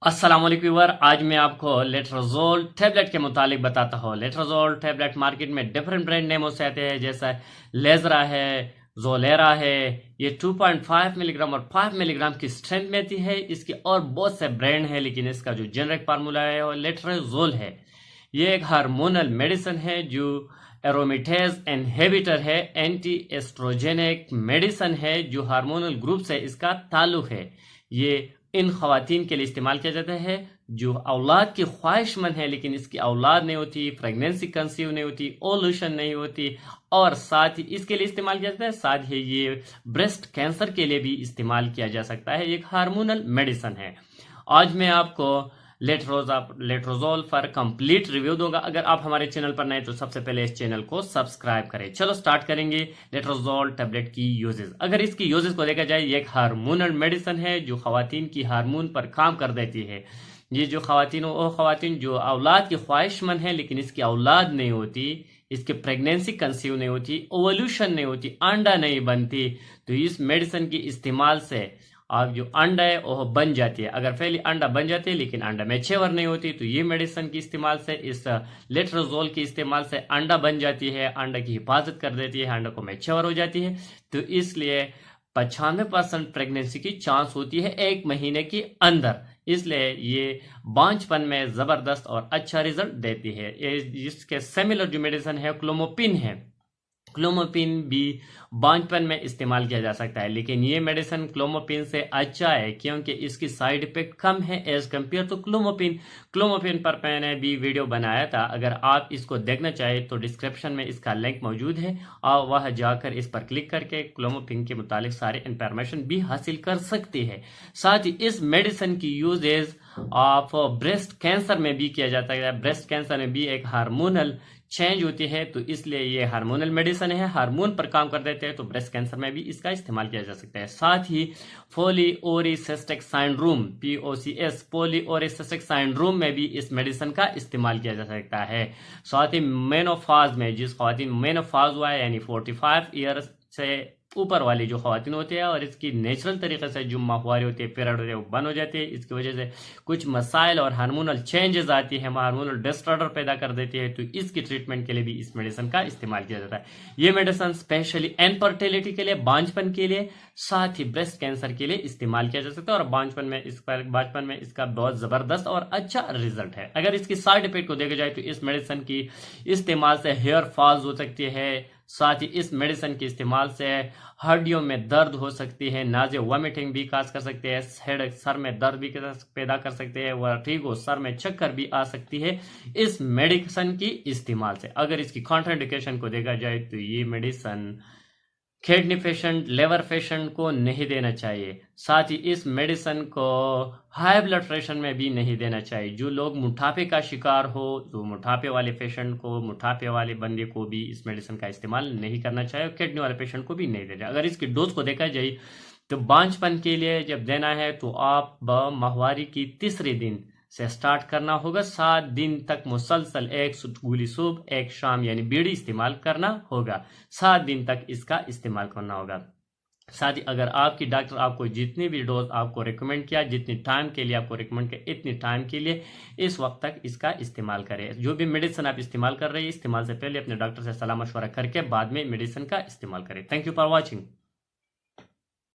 अस्सलाम वालेकुम व्यूअर। आज मैं आपको लेट्रोजोल टैबलेट के मुतालिक बताता हूँ। लेट्रोजोल टैबलेट मार्केट में डिफरेंट ब्रांड नेमों से आते हैं, जैसा लेजरा है, जोलेरा है। ये 2.5 मिलीग्राम और 5 मिलीग्राम की स्ट्रेंथ में आती है। इसके और बहुत से ब्रांड है, लेकिन इसका जो जेनरिक फार्मूला है वो लेट्रोजोल है। ये एक हार्मोनल मेडिसिन है जो एरोमेटेज इनहिबिटर है, एंटी एस्ट्रोजेनिक मेडिसिन है जो हार्मोनल ग्रुप से इसका ताल्लुक है। ये इन खवातीन के लिए इस्तेमाल किया जाता है जो औलाद की ख्वाहिशमंद है, लेकिन इसकी औलाद नहीं होती, प्रेगनेंसी कंसीव नहीं होती, ओल्यूशन नहीं होती, और साथ ही इसके लिए इस्तेमाल किया जाता है। साथ ही ये ब्रेस्ट कैंसर के लिए भी इस्तेमाल किया जा सकता है। एक हार्मोनल मेडिसिन है। आज मैं आपको लेट्रोजोल पर कंप्लीट रिव्यू दूंगा। अगर आप हमारे चैनल पर नए तो सबसे पहले इस चैनल को सब्सक्राइब करें। चलो स्टार्ट करेंगे लेट्रोजोल टैबलेट की यूजेस। अगर इसकी यूजेस को देखा जाए, ये एक हार्मोनल मेडिसिन है जो खवातीन की हार्मोन पर काम कर देती है। ये जो खवातीन जो औलाद की ख्वाहिशमंद है, लेकिन इसकी औलाद नहीं होती, इसके प्रेगनेंसी कंसीव नहीं होती, ओवल्यूशन नहीं होती, अंडा नहीं बनती, तो इस मेडिसिन की इस्तेमाल से आप जो अंडा है वो बन जाती है। अगर पहले अंडा बन जाती है लेकिन अंडा मैच्योर नहीं होती, तो ये मेडिसिन की इस्तेमाल से, इस लेट्रोजोल के इस्तेमाल से अंडा बन जाती है, अंडा की हिफाजत कर देती है, अंडा को मैच्योर हो जाती है। तो इसलिए 95% प्रेगनेंसी की चांस होती है 1 महीने के अंदर। इसलिए ये बांझपन में जबरदस्त और अच्छा रिजल्ट देती है। इसके सिमिलर जो मेडिसिन है क्लोमोपिन है। क्लोमोपिन भी बांझपन में इस्तेमाल किया जा सकता है, लेकिन ये मेडिसिन क्लोमोपिन से अच्छा है क्योंकि इसकी साइड इफेक्ट कम है एज कम्पेयर टू क्लोमोपिन पर मैंने भी वीडियो बनाया था। अगर आप इसको देखना चाहें तो डिस्क्रिप्शन में इसका लिंक मौजूद है, और वह जाकर इस पर क्लिक करके क्लोमोपिन के मुतालिक सारे इंफॉर्मेशन भी हासिल कर सकते हैं। साथ ही इस मेडिसिन की यूजेज आप ब्रेस्ट कैंसर में भी किया जाता है। ब्रेस्ट कैंसर में भी एक हार्मोनल चेंज होती है, तो इसलिए ये हार्मोनल मेडिसिन है, हार्मोन पर काम कर देते हैं, तो ब्रेस्ट कैंसर में भी इसका इस्तेमाल किया जा सकता है। साथ ही पॉलीओरिसिस्टिक सिंड्रोम POCS पॉलीओरिसिस्टिक सिंड्रोम में भी इस मेडिसिन का इस्तेमाल किया जा सकता है। साथ ही मेनोफाज में, जिस खवातीन मेनोफाज हुआ है यानी 45 ईयर से ऊपर वाली जो खवातीन होती है और इसकी नेचुरल तरीके से जो माहवारी होती है, पीरियड होती है, वो बंद हो जाती है। इसकी वजह से कुछ मसाइल और हार्मोनल चेंजेस आती है, हार्मोनल डिसऑर्डर पैदा कर देती है, तो इसकी ट्रीटमेंट के लिए भी इस मेडिसिन का इस्तेमाल किया जाता है। ये मेडिसिन स्पेशली इनफर्टिलिटी के लिए, बांझपन के लिए, साथ ही ब्रेस्ट कैंसर के लिए इस्तेमाल किया जा सकता है, और बांझपन में इसका बहुत जबरदस्त और अच्छा रिजल्ट है। अगर इसकी साइड इफेक्ट को देखा जाए तो इस मेडिसिन की इस्तेमाल से हेयर फॉल हो सकती है। साथ ही इस मेडिसिन के इस्तेमाल से हड्डियों में दर्द हो सकती है, नाज़े वॉमिटिंग भी काज कर सकते हैं, हेड सर में दर्द भी पैदा कर सकते हैं, वह ठीक हो सर में चक्कर भी आ सकती है इस मेडिसिन की इस्तेमाल से। अगर इसकी कॉन्ट्राइंडिकेशन को देखा जाए तो ये medicine kidney patient, liver patient को नहीं देना चाहिए। साथ ही इस मेडिसिन को हाई ब्लड प्रेशर में भी नहीं देना चाहिए। जो लोग मोटापे का शिकार हो, तो मोटापे वाले पेशेंट को, मोटापे वाले बंदे को भी इस मेडिसिन का इस्तेमाल नहीं करना चाहिए, और किडनी वाले पेशेंट को भी नहीं देना। अगर इसकी डोज को देखा जाए तो बांझपन के लिए जब देना है तो आप माहवारी की तीसरे दिन से स्टार्ट करना होगा। 7 दिन तक मुसलसल एक गोली सुबह एक शाम यानी बीड़ी इस्तेमाल करना होगा। 7 दिन तक इसका इस्तेमाल करना होगा। साथ ही अगर आपकी डॉक्टर आपको जितनी भी डोज आपको रिकमेंड किया, जितनी टाइम के लिए आपको रिकमेंड किया, इतनी टाइम के लिए इस वक्त तक इसका इस्तेमाल करें। जो भी मेडिसिन आप इस्तेमाल कर रहे हैं, इस्तेमाल से पहले अपने डॉक्टर से सलाह मशवरा करके बाद में मेडिसिन का इस्तेमाल करें। Thank you for watching.